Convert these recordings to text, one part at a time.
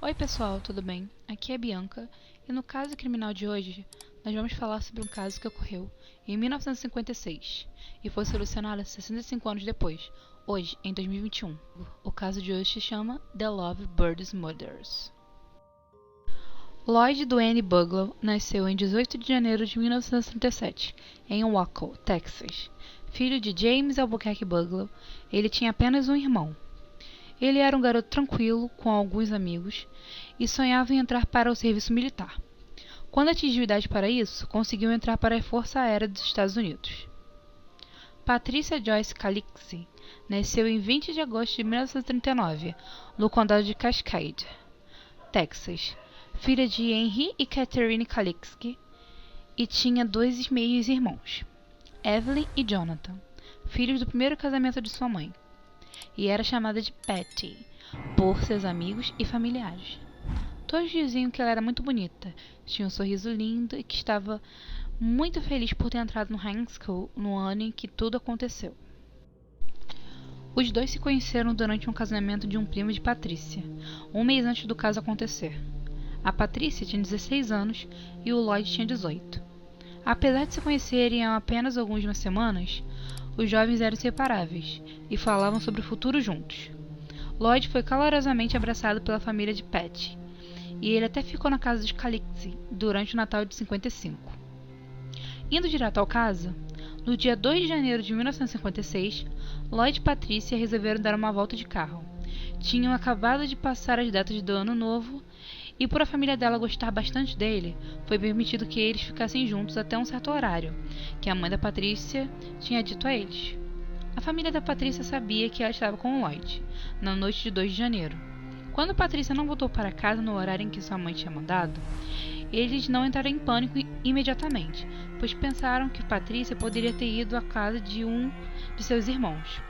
Oi pessoal, tudo bem? Aqui é a Bianca e no caso criminal de hoje nós vamos falar sobre um caso que ocorreu em 1956 e foi solucionado 65 anos depois, hoje em 2021. O caso de hoje se chama The Love Birds Murders. Lloyd Duane Buglow nasceu em 18 de janeiro de 1937 em Waco, Texas. Filho de James Albuquerque Buglow, ele tinha apenas um irmão. Ele era um garoto tranquilo, com alguns amigos, e sonhava em entrar para o serviço militar. Quando atingiu idade para isso, conseguiu entrar para a Força Aérea dos Estados Unidos. Patricia Joyce Calixte nasceu em 20 de agosto de 1939, no condado de Cascade, Texas, filha de Henry e Catherine Calixte, e tinha dois meios-irmãos, Evelyn e Jonathan, filhos do primeiro casamento de sua mãe, e era chamada de Patty por seus amigos e familiares. Todos diziam que ela era muito bonita, tinha um sorriso lindo e que estava muito feliz por ter entrado no high school no ano em que tudo aconteceu. Os dois se conheceram durante um casamento de um primo de Patrícia, um mês antes do caso acontecer. A Patrícia tinha 16 anos e o Lloyd tinha 18. Apesar de se conhecerem há apenas algumas semanas, os jovens eram inseparáveis e falavam sobre o futuro juntos. Lloyd foi calorosamente abraçado pela família de Patty, e ele até ficou na casa dos Calixte durante o Natal de 55. Indo direto ao caso, no dia 2 de janeiro de 1956, Lloyd e Patrícia resolveram dar uma volta de carro. Tinham acabado de passar as datas do Ano Novo e, por a família dela gostar bastante dele, foi permitido que eles ficassem juntos até um certo horário, que a mãe da Patrícia tinha dito a eles. A família da Patrícia sabia que ela estava com o Lloyd, na noite de 2 de janeiro. Quando Patrícia não voltou para casa no horário em que sua mãe tinha mandado, eles não entraram em pânico imediatamente, pois pensaram que Patrícia poderia ter ido à casa de um de seus irmãos.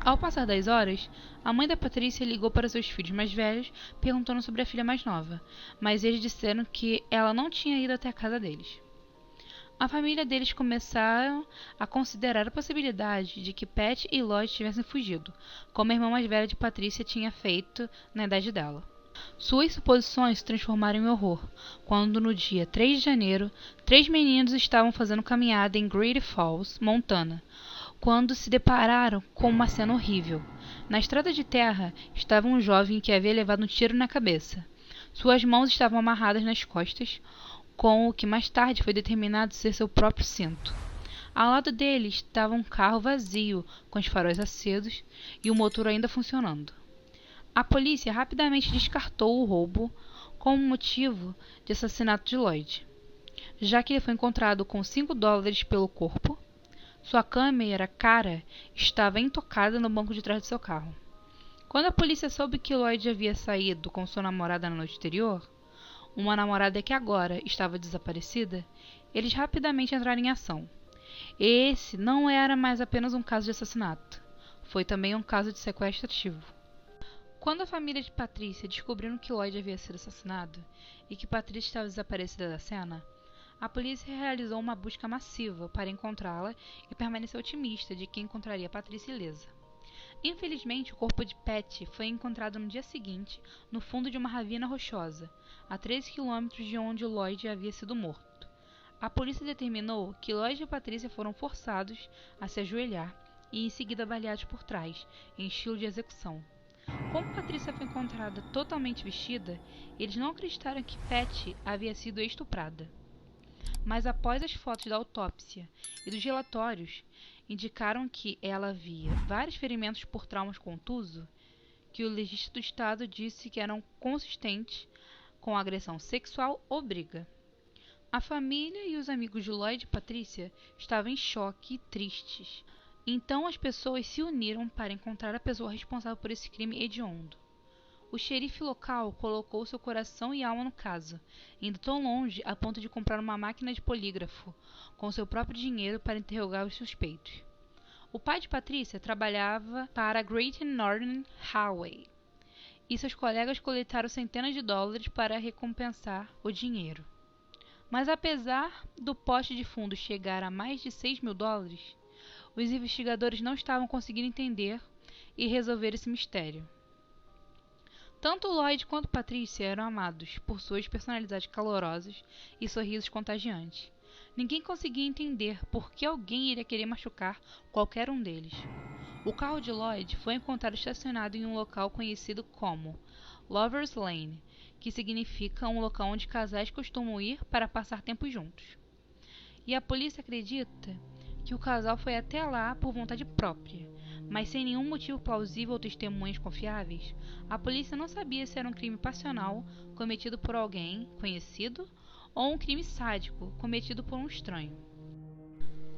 Ao passar das horas, a mãe da Patrícia ligou para seus filhos mais velhos, perguntando sobre a filha mais nova, mas eles disseram que ela não tinha ido até a casa deles. A família deles começaram a considerar a possibilidade de que Pat e Lloyd tivessem fugido, como a irmã mais velha de Patrícia tinha feito na idade dela. Suas suposições se transformaram em horror, quando no dia 3 de janeiro, 3 meninos estavam fazendo caminhada em Great Falls, Montana, quando se depararam com uma cena horrível. Na estrada de terra estava um jovem que havia levado um tiro na cabeça. Suas mãos estavam amarradas nas costas, com o que mais tarde foi determinado ser seu próprio cinto. Ao lado dele estava um carro vazio, com os faróis acesos e o motor ainda funcionando. A polícia rapidamente descartou o roubo como motivo de assassinato de Lloyd, já que ele foi encontrado com $5 pelo corpo. Sua câmera cara estava intocada no banco de trás do seu carro. Quando a polícia soube que Lloyd havia saído com sua namorada na noite anterior, uma namorada que agora estava desaparecida, eles rapidamente entraram em ação. Esse não era mais apenas um caso de assassinato, foi também um caso de sequestro ativo. Quando a família de Patrícia descobriram que Lloyd havia sido assassinado e que Patrícia estava desaparecida da cena, a polícia realizou uma busca massiva para encontrá-la e permaneceu otimista de que encontraria Patrícia ilesa. Infelizmente, o corpo de Patty foi encontrado no dia seguinte no fundo de uma ravina rochosa, a 13 quilômetros de onde Lloyd havia sido morto. A polícia determinou que Lloyd e Patrícia foram forçados a se ajoelhar e em seguida baleados por trás, em estilo de execução. Como Patrícia foi encontrada totalmente vestida, eles não acreditaram que Patty havia sido estuprada. Mas após as fotos da autópsia e dos relatórios indicaram que ela havia vários ferimentos por traumas contuso, que o legista do estado disse que eram consistentes com agressão sexual ou briga. A família e os amigos de Lloyd e Patrícia estavam em choque e tristes. Então as pessoas se uniram para encontrar a pessoa responsável por esse crime hediondo. O xerife local colocou seu coração e alma no caso, indo tão longe a ponto de comprar uma máquina de polígrafo com seu próprio dinheiro para interrogar os suspeitos. O pai de Patrícia trabalhava para a Great Northern Railway e seus colegas coletaram centenas de dólares para recompensar o dinheiro. Mas apesar do pote de fundos chegar a mais de $6.000, os investigadores não estavam conseguindo entender e resolver esse mistério. Tanto Lloyd quanto Patricia eram amados por suas personalidades calorosas e sorrisos contagiantes. Ninguém conseguia entender por que alguém iria querer machucar qualquer um deles. O carro de Lloyd foi encontrado estacionado em um local conhecido como Lover's Lane, que significa um local onde casais costumam ir para passar tempo juntos. E a polícia acredita que o casal foi até lá por vontade própria, mas sem nenhum motivo plausível ou testemunhas confiáveis. A polícia não sabia se era um crime passional cometido por alguém conhecido ou um crime sádico cometido por um estranho.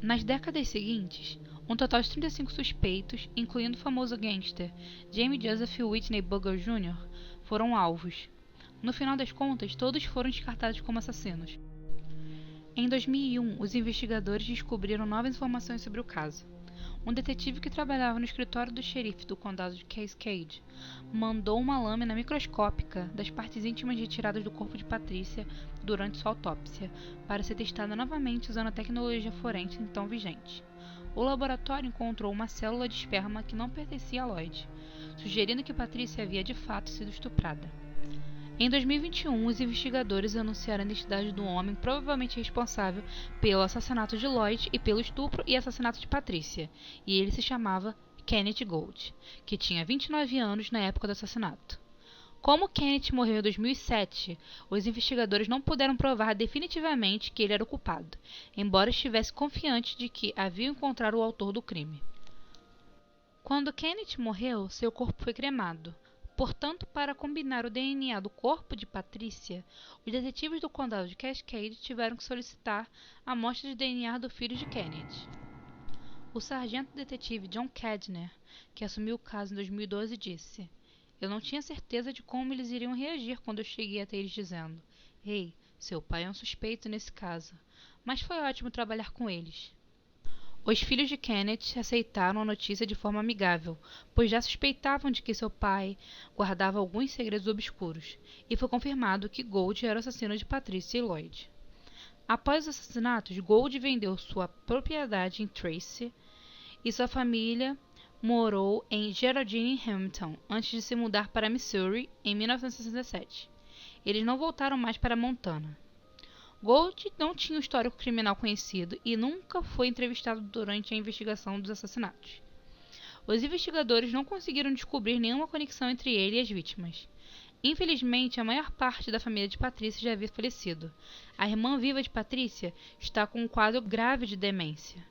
Nas décadas seguintes, um total de 35 suspeitos, incluindo o famoso gangster James Joseph Whitney Bugle Jr., foram alvos. No final das contas, todos foram descartados como assassinos. Em 2001, os investigadores descobriram novas informações sobre o caso. Um detetive que trabalhava no escritório do xerife do condado de Cascade mandou uma lâmina microscópica das partes íntimas retiradas do corpo de Patricia durante sua autópsia para ser testada novamente usando a tecnologia forense então vigente. O laboratório encontrou uma célula de esperma que não pertencia a Lloyd, sugerindo que Patricia havia de fato sido estuprada. Em 2021, os investigadores anunciaram a identidade do homem provavelmente responsável pelo assassinato de Lloyd e pelo estupro e assassinato de Patricia, e ele se chamava Kenneth Gold, que tinha 29 anos na época do assassinato. Como Kenneth morreu em 2007, os investigadores não puderam provar definitivamente que ele era o culpado, embora estivesse confiante de que haviam encontrado o autor do crime. Quando Kenneth morreu, seu corpo foi cremado. Portanto, para combinar o DNA do corpo de Patricia, os detetives do condado de Cascade tiveram que solicitar a amostra de DNA do filho de Kenneth. O sargento detetive John Cadner, que assumiu o caso em 2012, disse: "Eu não tinha certeza de como eles iriam reagir quando eu cheguei até eles dizendo: 'Ei, seu pai é um suspeito nesse caso.' Mas foi ótimo trabalhar com eles." Os filhos de Kenneth aceitaram a notícia de forma amigável, pois já suspeitavam de que seu pai guardava alguns segredos obscuros, e foi confirmado que Gold era o assassino de Patricia e Lloyd. Após os assassinatos, Gold vendeu sua propriedade em Tracy e sua família morou em Geraldine e Hamilton antes de se mudar para Missouri em 1967. Eles não voltaram mais para Montana. Gold não tinha um histórico criminal conhecido e nunca foi entrevistado durante a investigação dos assassinatos. Os investigadores não conseguiram descobrir nenhuma conexão entre ele e as vítimas. Infelizmente, a maior parte da família de Patricia já havia falecido. A irmã viva de Patricia está com um quadro grave de demência.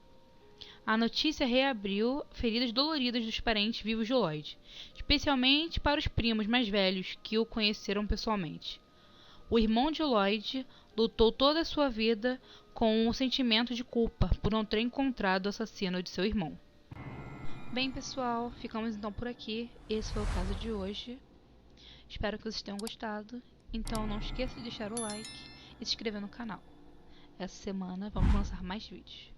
A notícia reabriu feridas doloridas dos parentes vivos de Lloyd, especialmente para os primos mais velhos que o conheceram pessoalmente. O irmão de Lloyd lutou toda a sua vida com o sentimento de culpa por não ter encontrado o assassino de seu irmão. Bem, pessoal, ficamos então por aqui. Esse foi o caso de hoje. Espero que vocês tenham gostado. Então não esqueça de deixar o like e se inscrever no canal. Essa semana vamos lançar mais vídeos.